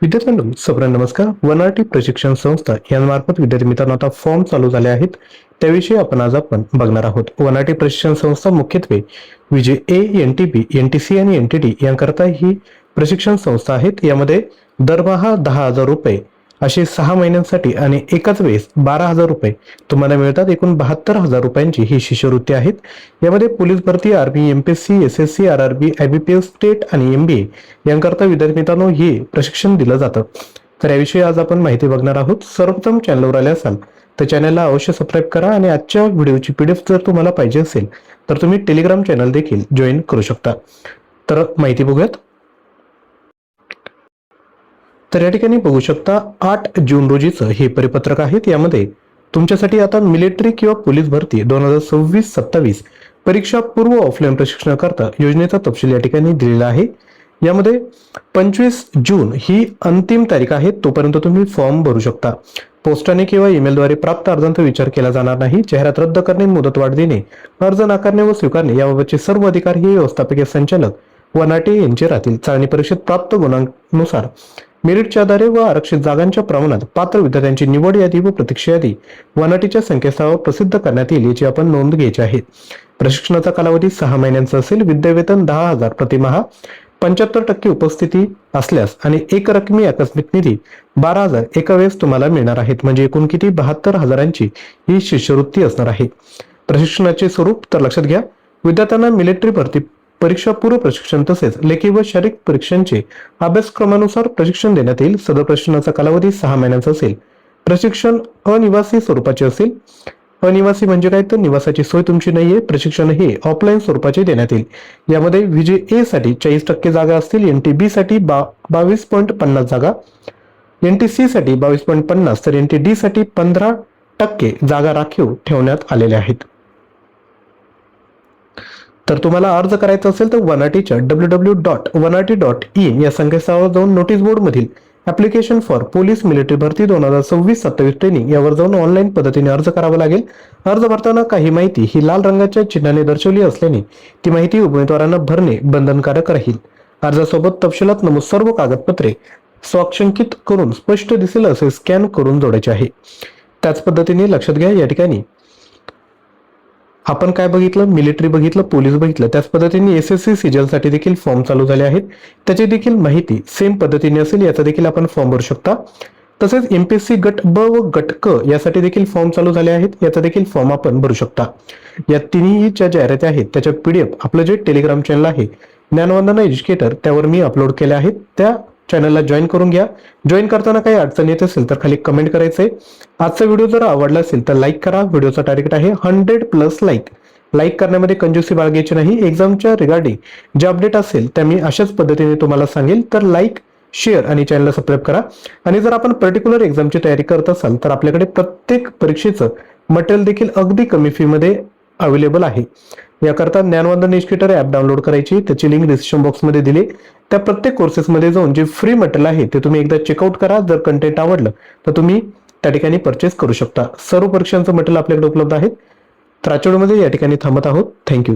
विद्यार्थ्यांनो सप्र नमस्कार. वनआरटी प्रशिक्षण संस्था यांमार्फत विद्यार्थी मित्रांनो आता फॉर्म चालू झाले आहेत, त्याविषयी आज आपण बघणार आहोत. वनआरटी प्रशिक्षण संस्था मुख्यत्वे विजय एनटीपी एनटीसी आणि एनटीटी यांकरता ही प्रशिक्षण संस्था आहेत. यामध्ये दरमहा 10,000 रुपये असे 6 महिन्यांसाठी आणि एकाच वेळेस 12,000 रुपये तुम्हाला मिळतात. एकूण 72,000 रुपयांची ही शिष्यवृत्ती आहेत. यामध्ये पोलीस भरती, army, MPSC, SSC, RRB, IBPS state आणि एमबीए यांकरता विद्यार्थी मित्रांनो हे प्रशिक्षण दिलं जातं. तर याविषयी आज आपण माहिती बघणार आहोत. सर्वप्रथम चॅनलवर आले असाल तर चॅनलला अवश्य सबस्क्राईब करा आणि आजच्या व्हिडिओची पीडीएफ जर तुम्हाला पाहिजे असेल तर तुम्ही टेलिग्राम चॅनल देखील जॉईन करू शकता. तर माहिती बघूयात. तर या ठिकाणी बघू शकता 8 जून रोजीचं हे परिपत्रक आहे. यामध्ये तुमच्यासाठी आता मिलिटरी किंवा पोलीस भरती 2026-27 परीक्षा पूर्व ऑफलाईन प्रशिक्षणाकरता योजनेचा तपशील या ठिकाणी दिलेला आहे. यामध्ये 25 जून ही अंतिम तारीख आहे, तोपर्यंत तुम्ही फॉर्म भरू शकता. पोस्टाने किंवा ईमेलद्वारे प्राप्त अर्जांचा विचार केला जाणार नाही. जाहिरात रद्द करणे, मुदतवाढ देणे, अर्ज नाकारणे व स्वीकारणे याबाबतचे सर्व अधिकार हे व्यवस्थापकीय संचालक वनआरटी यांचे राहतील. चाचणी परीक्षेत प्राप्त गुणांनुसार मेरिटच्या आधारे व आरक्षित जागांच्या प्रमाणात पात्र विद्यार्थ्यांची निवड यादी व प्रतीक्षा यादी वनआरटीच्या संकेतस्थळावर प्रसिद्ध करण्यात येईल, याची आपण नोंद घ्यायची आहे. प्रशिक्षणाचा कालावधी 6 महिन्यांचा असेल. विद्यावेतन 10,000 प्रतिमाह, 75% उपस्थिती असल्यास आणि एक रकमी आकस्मिक निधी 12,000 एका वेळेस तुम्हाला मिळणार आहेत. म्हणजे एकूण किती 72,000ची ही शिष्यवृत्ती असणार आहे. प्रशिक्षणाचे स्वरूप तर लक्षात घ्या. विद्यार्थ्यांना मिलिटरी भरती परीक्षा पूर्व प्रशिक्षण तसेच लेखी व शारीरिक परीक्षांचे अभ्यासक्रमानुसार प्रशिक्षण देण्यात येईल. सदर प्रशिक्षणाचा कालावधी 6 महिन्यांचा असेल. प्रशिक्षण अनिवासी स्वरूपाचे असेल. अनिवासी म्हणजे काय, तर निवासाची सोय तुमची नाहीये. प्रशिक्षण हे ऑफलाईन स्वरूपाचे देण्यात येईल. यामध्ये विजय ए साठी 40% जागा असतील. एनटीबी साठी 22.50 जागा, एनटीसी साठी 22.50 तर एनटीडी साठी 15% जागा राखीव ठेवण्यात आलेल्या आहेत. तर तुम्हाला अर्ज करायचा असेल तर वनआरटीच्या www.1rt.in या संकेतस्थळावर जाऊन नोटीस बोर्ड मधील ऍप्लिकेशन फॉर पोलीस मिलिटरी भरती 2026-27 ट्रेनिंग यावर जाऊन ऑनलाईन पद्धतीने अर्ज करावा लागेल. अर्ज भरताना काही माहिती ही लाल रंगाच्या चिन्हाने दर्शवली असल्याने ती माहिती उमेदवारांना भरणे बंधनकारक राहील. अर्जासोबत तपशिलात नमूद सर्व कागदपत्रे स्वाक्षंकित करून स्पष्ट दिसेल असे स्कॅन करून जोडायचे आहे. त्याच पद्धतीने लक्षात घ्या, या ठिकाणी आपण काय बघितलं, मिलिटरी बघितलं, पोलीस बघितलं, त्याच पद्धतीने एसएससी सीजल साठी देखील फॉर्म चालू झाले आहेत. त्याची देखील माहिती सेम पद्धतीने असेल, याचा देखील आपण फॉर्म भरू शकता. तसेच एमपीएससी गट ब व गट क यासाठी देखील फॉर्म चालू झाले आहेत. याचा देखील फॉर्म आपण भरू शकता. या तिन्ही ज्या जाहिराती आहेत त्याच्या पीडीएफ आपलं जे टेलिग्राम चॅनल आहे ज्ञानवंदना एज्युकेटर त्यावर मी अपलोड केले आहेत. त्या चॅनलला जॉईन करून घ्या. जॉईन करताना काही अडचण येत असेल तर खाली कमेंट करायचंय. आजचा व्हिडिओ जर आवडला असेल तर लाईक करा. व्हिडिओचा टार्गेट आहे 100+ लाईक. लाईक करण्यामध्ये कंजूसी बाळगायची नाही. एक्झामच्या रिगार्डिंग जे अपडेट असेल त्या मी अशाच पद्धतीने तुम्हाला सांगेल. तर लाईक, शेअर आणि चॅनलला सबस्क्राईब करा. आणि जर आपण पर्टिक्युलर एक्झामची तयारी करत असाल तर आपल्याकडे प्रत्येक परीक्षेचं मटेरियल देखील अगदी कमी फी मध्ये अवेलेबल आहे. याकरता ज्ञानवंदना एज्युकेटर ऍप डाउनलोड करायची, त्याची लिंक डिस्क्रिप्शन बॉक्समध्ये दिली. त्या प्रत्येक कोर्सेसमध्ये जाऊन जे फ्री मटेरियल आहे ते तुम्ही एकदा चेकआउट करा. जर कंटेंट आवडलं तर तुम्ही त्या ठिकाणी परचेस करू शकता. सर्व परीक्षांचं मटेरियल आपल्याकडे उपलब्ध आहे. तर आजच्या व्हिडिओमध्ये या ठिकाणी थांबत आहोत. थँक्यू.